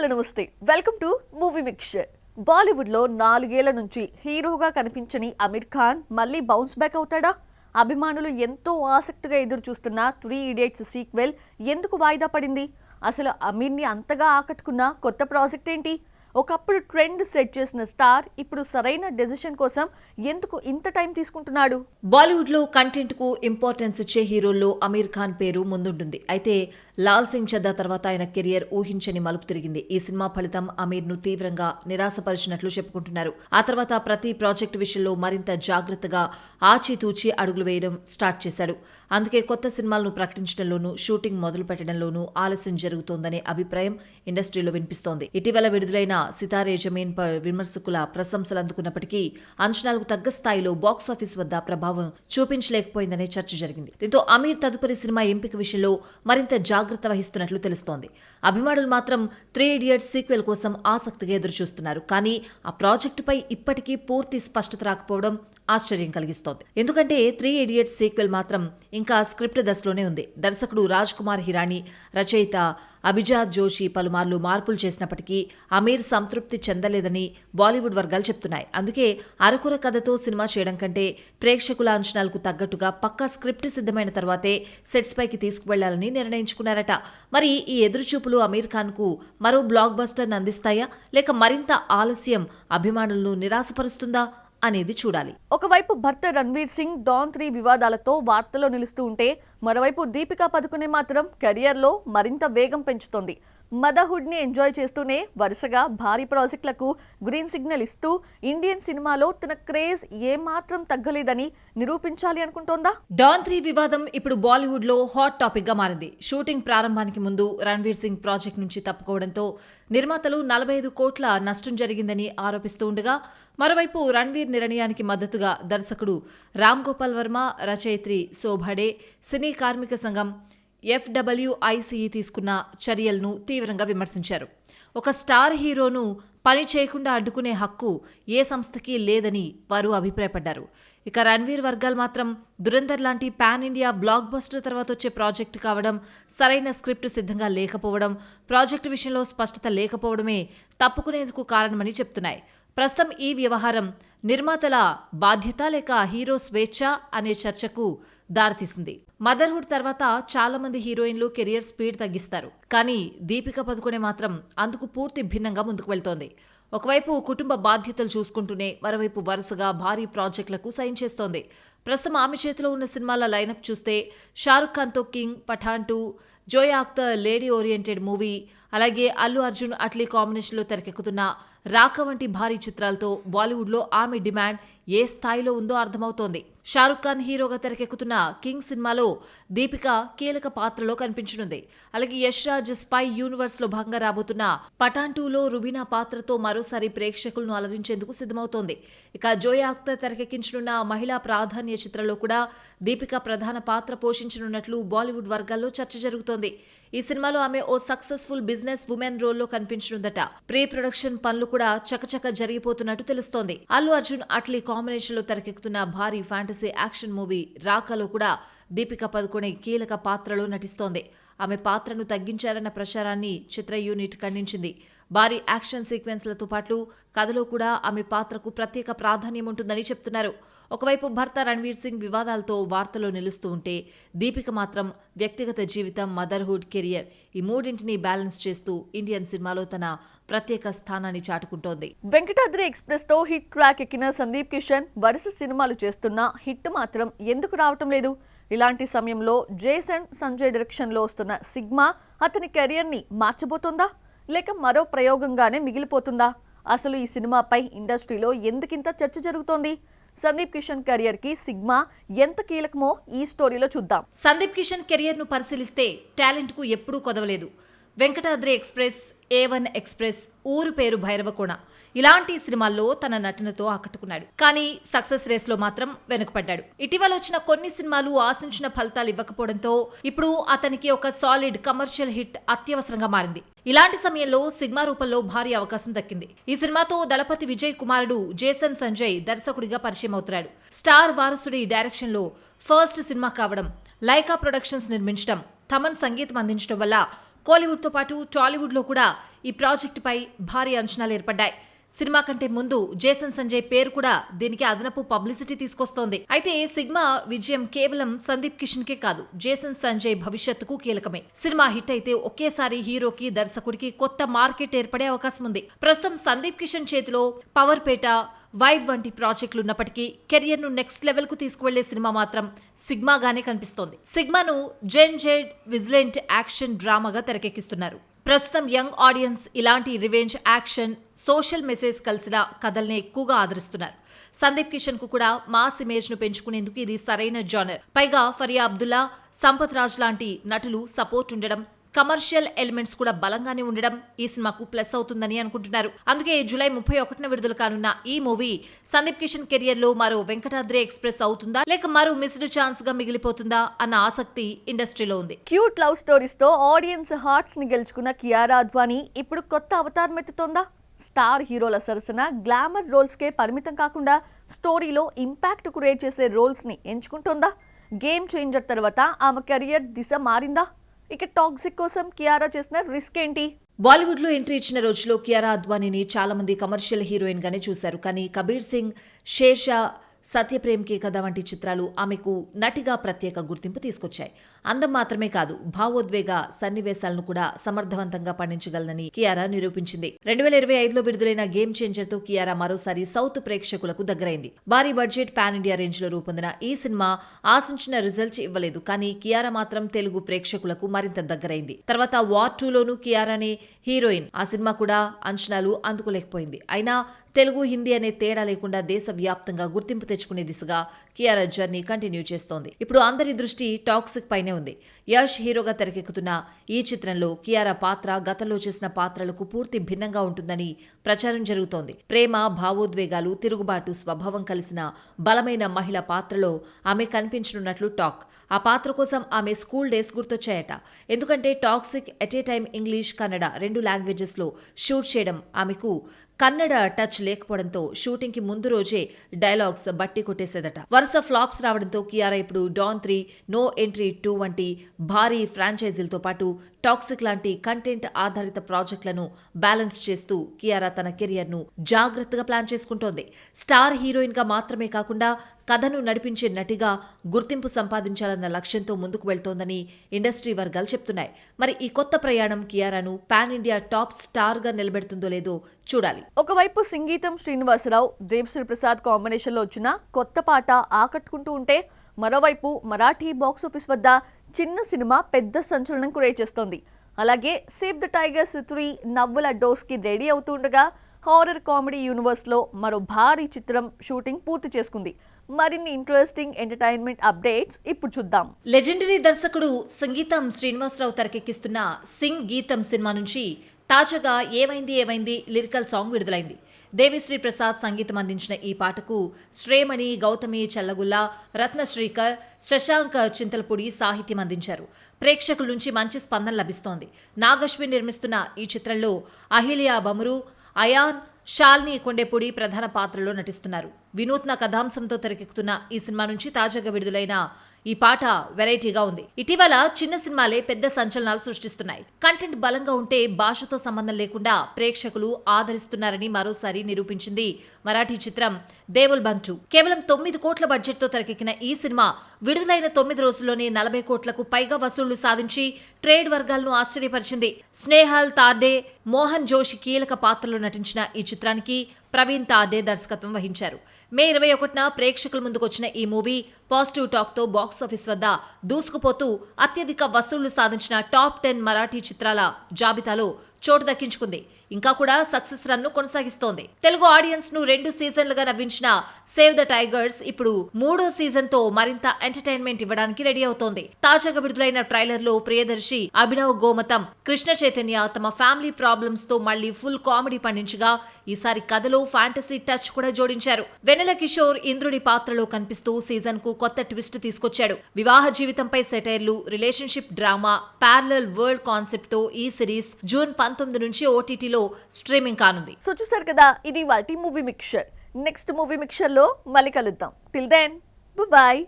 Hello నమస్తే, welcome to movie mixture. బాలీవుడ్లో 4 ఏళ్ల నుంచి హీరోగా కనిపించని అమీర్ ఖాన్ మళ్ళీ బౌన్స్ బ్యాక్ అవుతాడా? అభిమానులు ఎంతో ఆసక్తిగా ఎదురు చూస్తున్న 3 ఇడియట్స్ సీక్వెల్ ఎందుకు వాయిదా పడింది? అసలు అమీర్ని అంతగా ఆకట్టుకున్న కొత్త ప్రాజెక్ట్ ఏంటి? ఒకప్పుడు ట్రెండ్ సెట్ చేసిన స్టార్ ఇప్పుడు సరైన డెసిషన్ కోసం ఎందుకు ఇంత టైం తీసుకుంటున్నాడు? బాలీవుడ్ లో కంటెంట్ కు ఇంపార్టెన్స్ ఇచ్చే హీరోల్లో అమీర్ ఖాన్ పేరు ముందుంటుంది. అయితే లాల్ సింగ్ చద్దా తర్వాత ఆయన కెరియర్ ఊహించని మలుపు తిరిగింది. ఈ సినిమా ఫలితం అమీర్ ను తీవ్రంగా నిరాశపరిచినట్లు చెప్పుకుంటున్నారు. ఆ తర్వాత ప్రతి ప్రాజెక్టు విషయంలో మరింత జాగ్రత్తగా ఆచితూచి అడుగులు వేయడం స్టార్ట్ చేశాడు. అందుకే కొత్త సినిమాలను ప్రకటించడంలోనూ షూటింగ్ మొదలు పెట్టడంలోనూ ఆలస్యం జరుగుతోందనే అభిప్రాయం ఇండస్ట్రీలో వినిపిస్తోంది. ఇటీవల విడుదలైన సితారే జమీన్ పై విమర్శకుల ప్రశంసలు అందుకున్నప్పటికీ అంచనాలకు తగ్గ స్థాయిలో బాక్సాఫీస్ వద్ద ప్రభావం చూపించలేకపోయిందనే చర్చ జరిగింది. దీంతో అమీర్ తదుపరి సినిమా ఎంపిక విషయంలో మరింత జాగ్రత్త వహిస్తున్నట్లు తెలుస్తోంది. అభిమానులు మాత్రం 3 ఇడియట్స్ సీక్వెల్ కోసం ఆసక్తిగా ఎదురుచూస్తున్నారు. కానీ ఆ ప్రాజెక్టుపై ఇప్పటికీ పూర్తి స్పష్టత రాకపోవడం ఆశ్చర్యం కలిగిస్తోంది. ఎందుకంటే 3 ఇడియట్స్ సీక్వెల్ మాత్రం ఇంకా స్క్రిప్ట్ దశలోనే ఉంది. దర్శకుడు రాజ్ కుమార్ హిరానీ, రచయిత అభిజాద్ జోషి పలుమార్లు మార్పులు చేసినప్పటికీ అమీర్ సంతృప్తి చెందలేదని బాలీవుడ్ వర్గాలు చెప్తున్నాయి. అందుకే అరకొర కథతో సినిమా చేయడం కంటే ప్రేక్షకుల అంచనాలకు తగ్గట్టుగా పక్కా స్క్రిప్ట్ సిద్ధమైన తర్వాతే సెట్స్ పైకి తీసుకువెళ్లాలని నిర్ణయించుకున్నారట. మరి ఈ ఎదురుచూపులు అమీర్ ఖాన్ కు మరో బ్లాక్ బస్టర్ అందిస్తాయా, లేక మరింత ఆలస్యం అభిమానులను నిరాశపరుస్తుందా అనేది చూడాలి. ఒకవైపు భర్త రణ్వీర్ సింగ్ డాన్ 3 వివాదాలతో వార్తల్లో నిలుస్తూ ఉంటే, మరోవైపు దీపికా పదుకునే మాత్రం కెరియర్లో మరింత వేగం పెంచుతోంది. మదర్హుడ్ ని ఎంజాయ్ చేస్తూనే వరుసగా భారీ ప్రాజెక్టులకు గ్రీన్ సిగ్నల్ ఇస్తూ ఇండియన్ సినిమాలో తన క్రేజ్ ఏమాత్రం తగ్గలేదని నిరూపించాలి అనుకుంటోందా? డాన్ 3 వివాదం ఇప్పుడు బాలీవుడ్ లో హాట్ టాపిక్ గా మారింది. షూటింగ్ ప్రారంభానికి ముందు రణ్వీర్ సింగ్ ప్రాజెక్ట్ నుంచి తప్పుకోవడంతో నిర్మాతలు 45 కోట్ల నష్టం జరిగిందని ఆరోపిస్తూ ఉండగా, మరోవైపు రణ్వీర్ నిర్ణయానికి మద్దతుగా దర్శకుడు రామ్ గోపాల్ వర్మ, రచయిత్రి శోభడే, సినీ కార్మిక సంఘం FWICE తీసుకున్న చర్యలను తీవ్రంగా విమర్శించారు. ఒక స్టార్ హీరోను పని చేయకుండా అడ్డుకునే హక్కు ఏ సంస్థకి లేదని వారు అభిప్రాయపడ్డారు. ఇక రణ్వీర్ వర్గాలు మాత్రం దురంధర్ లాంటి పాన్ ఇండియా బ్లాక్ బస్టర్ తర్వాత వచ్చే ప్రాజెక్టు కావడం, సరైన స్క్రిప్ట్ సిద్ధంగా లేకపోవడం, ప్రాజెక్టు విషయంలో స్పష్టత లేకపోవడమే తప్పుకునేందుకు కారణమని చెప్తున్నాయి. ప్రస్తుతం ఈ వ్యవహారం నిర్మాతల బాధ్యత లేక హీరో స్వేచ్ఛ అనే చర్చకు దారితీసింది. మదర్హుడ్ తర్వాత చాలా మంది హీరోయిన్లు కెరియర్ స్పీడ్ తగ్గిస్తారు. కానీ దీపికా పదుకునే మాత్రం అందుకు పూర్తి భిన్నంగా ముందుకు వెళ్తోంది. ఒకవైపు కుటుంబ బాధ్యతలు చూసుకుంటూనే మరోవైపు వరుసగా భారీ ప్రాజెక్టులకు సైన్ చేస్తోంది. ప్రస్తుతం ఆమె చేతిలో ఉన్న సినిమాల లైనప్ చూస్తే షారుఖ్ ఖాన్తో King, Pathaan 2, Zoya Akhtar lady oriented movie, అలాగే అల్లు అర్జున్ అట్లీ కాంబినేషన్లో తెరకెక్కుతున్న రాక వంటి భారీ చిత్రాలతో బాలీవుడ్లో ఆమె డిమాండ్ ఏ స్థాయిలో ఉందో అర్థమవుతోంది. షారుఖ్ ఖాన్ హీరోగా తెరకెక్కుతున్న కింగ్ సినిమాలో దీపిక కీలక పాత్రలో కనిపించనుంది. అలాగే యష్ రాజ్ స్పై యూనివర్స్ లో భాగంగా రాబోతున్న పఠాన్ 2లో రుబీనా పాత్రతో మరోసారి ప్రేక్షకులను అలరించేందుకు సిద్ధమవుతోంది. ఇక జోయా అఖ్తర్ తెరకెక్కించనున్న మహిళా ప్రాధాన్య చిత్రంలో కూడా దీపిక ప్రధాన పాత్ర పోషించనున్నట్లు బాలీవుడ్ వర్గాల్లో చర్చ జరుగుతోంది. ఈ సినిమాలో ఆమె ఓ సక్సెస్ఫుల్ బిజినెస్ ఉమెన్ రోల్లో కనిపించనుందట. ప్రీ ప్రొడక్షన్ పనులు కూడా చకచక జరిగిపోతున్నట్టు తెలుస్తోంది. అల్లు అర్జున్ అట్లీ కాంబినేషన్ లో తెరకెక్కుతున్న భారీ ఫ్యాంటసీ యాక్షన్ మూవీ రాకాలో కూడా దీపికా పదుకొనే కీలక పాత్రలో నటిస్తోంది. ఆమె పాత్రను తగ్గించారన్న ప్రచారాన్ని చిత్ర యూనిట్ ఖండించింది. భారీ యాక్షన్ సీక్వెన్స్లతో పాటు కథలో కూడా ఆమె పాత్రకు ప్రత్యేక ప్రాధాన్యం ఉంటుందని చెప్తున్నారు. ఒకవైపు భర్త రణ్వీర్ సింగ్ వివాదాలతో వార్తలో నిలుస్తూ ఉంటే, దీపిక మాత్రం వ్యక్తిగత జీవితం, మదర్హుడ్, కెరియర్ ఈ మూడింటిని బ్యాలెన్స్ చేస్తూ ఇండియన్ సినిమాలో తన ప్రత్యేక స్థానాన్ని చాటుకుంటోంది. వెంకటాద్రి ఎక్స్ప్రెస్ తో హిట్ ట్రాక్ ఎక్కిన సందీప్ కిషన్ వరుస సినిమాలు చేస్తున్నా హిట్ మాత్రం ఎందుకు రావటం లేదు? ఇలాంటి సమయంలో జేసన్ సంజయ్ డైరెక్షన్లో వస్తున్న సిగ్మా అతని కెరియర్ని మార్చబోతోందా, లేక మరో ప్రయోగంగానే మిగిలిపోతుందా? అసలు ఈ సినిమాపై ఇండస్ట్రీలో ఎందుకింత చర్చ జరుగుతోంది? సందీప్ కిషన్ కెరియర్ కి సిగ్మా ఎంత కీలకమో ఈ స్టోరీలో చూద్దాం. సందీప్ కిషన్ కెరియర్ ను పరిశీలిస్తే టాలెంట్ కు ఎప్పుడూ కొదవలేదు. వెంకటాద్రి ఎక్స్ప్రెస్, A1 ఎక్స్ప్రెస్, ఊరు పేరు భైరవకోణ ఇలాంటి సినిమాల్లో తన నటనతో ఆకట్టుకున్నాడు. కానీ సక్సెస్ రేస్ లో మాత్రం వెనుకపడ్డాడు. ఇటీవల వచ్చిన కొన్ని సినిమాలు ఆశించిన ఫలితాలు ఇవ్వకపోవడంతో ఇప్పుడు అతనికి ఒక సాలిడ్ కమర్షియల్ హిట్ అత్యవసరంగా మారింది. ఇలాంటి సమయంలో సిగ్మా రూపంలో భారీ అవకాశం దక్కింది. ఈ సినిమాతో దళపతి విజయ్ కుమారుడు జేసన్ సంజయ్ దర్శకుడిగా పరిచయం అవుతున్నాడు. స్టార్ వారసుడి డైరెక్షన్ లో ఫస్ట్ సినిమా కావడం, లైకా ప్రొడక్షన్స్ నిర్మించడం, థమన్ సంగీతం అందించడం వల్ల కోలీవుడ్తో పాటు టాలీవుడ్లో కూడా ఈ ప్రాజెక్టుపై భారీ అంచనాలు ఏర్పడ్డాయి. సినిమా కంటే ముందు జేసన్ సంజయ్ పేరు కూడా దీనికి అదనపు పబ్లిసిటీ తీసుకొస్తోంది. అయితే సిగ్మా విజయం కేవలం సందీప్ కిషన్ కే కాదు, జేసన్ సంజయ్ భవిష్యత్తుకు కీలకమే. సినిమా హిట్ అయితే ఒకేసారి హీరోకి, దర్శకుడికి కొత్త మార్కెట్ ఏర్పడే అవకాశం ఉంది. ప్రస్తుతం సందీప్ కిషన్ చేతిలో పవర్పేట, వైబ్ వంటి ప్రాజెక్టులు ఉన్నప్పటికీ కెరియర్ ను నెక్స్ట్ లెవెల్ కు తీసుకువెళ్లే సినిమా మాత్రం సిగ్మాగానే కనిపిస్తోంది. సిగ్మాను జెన్ జెడ్ విజిలెంట్ యాక్షన్ డ్రామాగా తెరకెక్కిస్తున్నారు. ప్రస్తుతం యంగ్ ఆడియన్స్ ఇలాంటి రివెంజ్, యాక్షన్, సోషల్ మెసేజ్ కలిసిన కథల్ని ఎక్కువగా ఆదరిస్తున్నారు. సందీప్ కిషన్ కు కూడా మాస్ ఇమేజ్ ను పెంచుకునేందుకు ఇది సరైన జానర్. పైగా ఫరియా అబ్దుల్లా, సంపత్ రాజ్ లాంటి నటులు సపోర్ట్ ఉండడం, కమర్షియల్ ఎలిమెంట్స్ కూడా బలంగానే ఉండడం ఈ సినిమాకు ప్లస్ అవుతుందని అనుకుంటున్నారు. అందుకే జూలై 31న విడుదల కానున్న ఈ మూవీ సందీప్ కిషన్ కెరియర్ లో మరో వెంకటాద్రి ఎక్స్ప్రెస్ అవుతుందా, లేక మరో మిస్డ్ ఛాన్స్ గా మిగిలిపోతుందా అన్న ఆసక్తి ఇండస్ట్రీలో ఉంది. క్యూట్ లవ్ స్టోరీస్ తో ఆడియన్స్ హార్ట్స్ ని గెలుచుకున్న కియారా అద్వానీ ఇప్పుడు కొత్త అవతారం ఎత్తుతోందా? స్టార్ హీరోల సరసన గ్లామర్ రోల్స్ కే పరిమితం కాకుండా స్టోరీలో ఇంపాక్ట్ క్రియేట్ చేసే రోల్స్ ని ఎంచుకుంటోందా? గేమ్ చేంజర్ తర్వాత ఆమె కెరియర్ దిశ మారిందా? ఇక టాక్సిక్ కోసం కియారా చేసిన రిస్క్ ఏంటి? బాలీవుడ్ లో ఎంట్రీ ఇచ్చిన రోజులో కియారా అద్వానీని చాలా మంది కమర్షియల్ హీరోయిన్ గానే చూశారు. కానీ కబీర్ సింగ్, షేర్షా, సత్యప్రేమ్ కే కథ వంటి చిత్రాలు ఆమెకు నటిగా ప్రత్యేక గుర్తింపు తీసుకొచ్చాయి. అందం మాత్రమే కాదు, భావోద్వేగ సన్నివేశాలను కూడా సమర్థవంతంగా పండించగలనని కియారా నిరూపించింది. 2025లో విడుదలైన గేమ్ చేంజర్ తో కియారా మరోసారి సౌత్ ప్రేక్షకులకు దగ్గరైంది. భారీ బడ్జెట్ పాన్ ఇండియా రేంజ్ లో రూపొందిన ఈ సినిమా ఆశించిన రిజల్ట్స్ ఇవ్వలేదు. కానీ కియారా మాత్రం తెలుగు ప్రేక్షకులకు మరింత దగ్గరైంది. తర్వాత వార్ 2లోనూ కియారానే హీరోయిన్. ఆ సినిమా కూడా అంచనాలు అందుకోలేకపోయింది. అయినా తెలుగు, హిందీ అనే తేడా లేకుండా దేశవ్యాప్తంగా గుర్తింపు తెచ్చుకునే దిశగా కియారా జర్నీ కంటిన్యూ చేస్తోంది. ఇప్పుడు అందరి దృష్టి టాక్సిక్ పైనే ఉంది. యష్ హీరోగా తెరకెక్కుతున్న ఈ చిత్రంలో కియారా పాత్ర గతంలో చేసిన పాత్రలకు పూర్తి భిన్నంగా ఉంటుందని ప్రచారం జరుగుతోంది. ప్రేమ, భావోద్వేగాలు, తిరుగుబాటు స్వభావం కలిసిన బలమైన మహిళ పాత్రలో ఆమె కనిపించనున్నట్లు టాక్. ఆ పాత్ర కోసం ఆమె స్కూల్ డేస్ గుర్తొచ్చాయట. ఎందుకంటే Toxic at a time English, Kannada 2 languages లో షూట్ చేయడం, ఆమెకు కన్నడ టచ్ లేకపోవడంతో షూటింగ్ కి ముందు రోజే డైలాగ్స్ బట్టి కొట్టేసేదట. వరుస ఫ్లాప్స్ రావడంతో కియారా ఇప్పుడు డాన్ 3, నో ఎంట్రీ 2 వంటి భారీ ఫ్రాంచైజీలతో పాటు టాక్సిక్ లాంటి కంటెంట్ ఆధారిత ప్రాజెక్టులను బ్యాలెన్స్ చేస్తూ కియారా తన కెరియర్ ను జాగ్రత్తగా ప్లాన్ చేసుకుంటోంది. స్టార్ హీరోయిన్ గా మాత్రమే కాకుండా కథను నడిపించే నటిగా గుర్తింపు సంపాదించాలన్న లక్ష్యంతో ముందుకు వెళ్తోందని ఇండస్ట్రీ వర్గాలు చెప్తున్నాయి. మరి ఈ కొత్త ప్రయాణం కియారాను పాన్ ఇండియా టాప్ స్టార్ గా నిలబెడుతుందో లేదో చూడాలి. ఒకవైపు సంగీతం శ్రీనివాసరావు, దేవిశ్రీ ప్రసాద్ కాంబినేషన్ లో వచ్చిన కొత్త పాట ఆకట్టుకుంటూ ఉంటే, మరోవైపు మరాఠీ బాక్సాఫీస్ వద్ద చిన్న సినిమా పెద్ద సంచలనం క్రియేట్ చేస్తోంది. అలాగే సేవ్ ద టైగర్స్ 3 నవ్వుల డోస్ కి రెడీ అవుతుండగా హారర్ కామెడీ యూనివర్స్ లో మరో భారీ చిత్రం షూటింగ్ పూర్తి చేసుకుంది. మరిన్ని ఇంట్రెస్టింగ్ ఎంటర్టైన్మెంట్ అప్డేట్స్ ఇప్పుడు చూద్దాం. లెజెండరీ దర్శకుడు సంగీతం శ్రీనివాసరావు తెరకెక్కిస్తున్న సింగ్ గీతం సినిమా నుంచి తాజాగా ఏమైంది లిరికల్ సాంగ్ విడుదలైంది. దేవిశ్రీ ప్రసాద్ సంగీతం అందించిన ఈ పాటకు శ్రేమణి, గౌతమి చల్లగుల్ల, రత్నశ్రీకర్, శశాంక్ చింతలపూడి సాహిత్యం అందించారు. ప్రేక్షకుల నుంచి మంచి స్పందన లభిస్తోంది. నాగశ్విన్ నిర్మిస్తున్న ఈ చిత్రంలో అహిలియా బమురు, అయాన్, శాలిని కొండేపూడి ప్రధాన పాత్రలో నటిస్తున్నారు. వినూత్న కథాంశంతో తెరకెక్కుతున్న ఈ సినిమా నుంచి తాజాగా విడుదలైన ఈ పాట వెరైటీగా ఉంది. ఇటీవల చిన్న సినిమాలే పెద్ద సంచలనాలు సృష్టిస్తున్నాయి. కంటెంట్ బలంగా ఉంటే భాషతో సంబంధం లేకుండా ప్రేక్షకులు ఆదరిస్తున్నారని మరోసారి నిరూపించింది మరాఠీ చిత్రం దేవుల్ బంటు. కేవలం 9 కోట్ల బడ్జెట్ తో తెరకెక్కిన ఈ సినిమా విడుదలైన 9 రోజుల్లోనే 40 కోట్లకు పైగా వసూళ్లు సాధించి ట్రేడ్ వర్గాలను ఆశ్చర్యపరిచింది. స్నేహల్ తార్డే, మోహన్ జోషి కీలక పాత్రలో నటించిన ఈ చిత్రానికి ప్రవీణ్ తార్డే దర్శకత్వం వహించారు. మే 21న ప్రేక్షకుల ముందుకొచ్చిన ఈ మూవీ పాజిటివ్ టాక్ తో బాక్సాఫీస్ వద్ద దూసుకుపోతూ అత్యధిక వసూళ్లు సాధించిన టాప్ 10 మరాఠీ చిత్రాల జాబితాలో చోటు దక్కించుకుంది. ఇంకా కూడా సక్సెస్ రన్ ను కొనసాగిస్తోంది. తెలుగు ఆడియన్స్ ను 2 సీజన్లుగా నవ్వించిన సేవ్ ద టైగర్స్ ఇప్పుడు 3వ సీజన్ తో మరింత ఎంటర్టైన్మెంట్ ఇవ్వడానికి రెడీ అవుతోంది. తాజాగా విడుదలైన ట్రైలర్ లో ప్రియదర్శి, అభినవ్ గోమతం, కృష్ణ చైతన్య తమ ఫ్యామిలీ ప్రాబ్లమ్స్ తో మళ్లీ ఫుల్ కామెడీ పండించగా ఈసారి కథలో ఫ్యాంటసీ టచ్ కూడా జోడించారు. వెన్నెల కిషోర్ ఇంద్రుడి పాత్రలో కనిపిస్తూ సీజన్ కు కొత్త ట్విస్ట్ తీసుకొచ్చాడు. వివాహ జీవితంపై సెటైర్లు, relationship drama, parallel world concept తో ఈ సిరీస్ జూన్ 19 నుంచి ఓటీటీలో స్ట్రీమింగ్ కానుంది. సో చూసారు కదా, ఇది వాటి movie mixture. Next movie mixture లో మళ్ళీ కలుద్దాం. Till then bye.